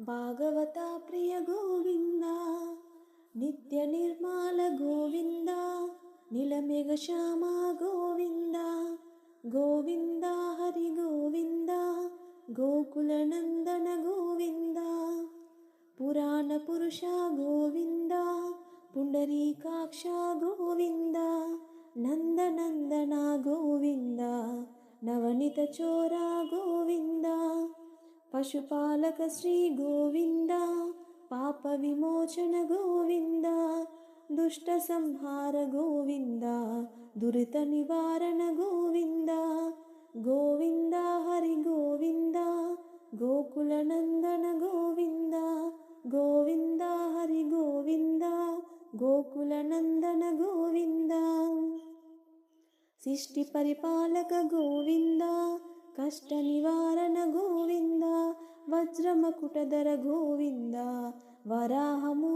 భాగవత ప్రియ గోవింద నిత్య నిర్మల గోవింద నీలమేఘ శ్యామ గోవింద గోవింద హరి గోవింద గోకుల నందన గోవింద పురాణ పురుష గోవింద పుండరీకాక్ష గోవింద నందనందన గోవింద నవనిత చోర గోవింద పశుపాలక శ్రీ గోవింద పాప విమోచన గోవింద దుష్ట సంహార గోవింద దురిత నివారణ గోవింద గోవింద హరి గోవింద గోకుల నందన గోవింద గోవింద హరి గోవింద గోకుల నందన గోవింద సృష్టి పరిపాలక గోవింద కష్ట నివారణ గోవింద వజ్రమకుటధర గోవింద వరాహము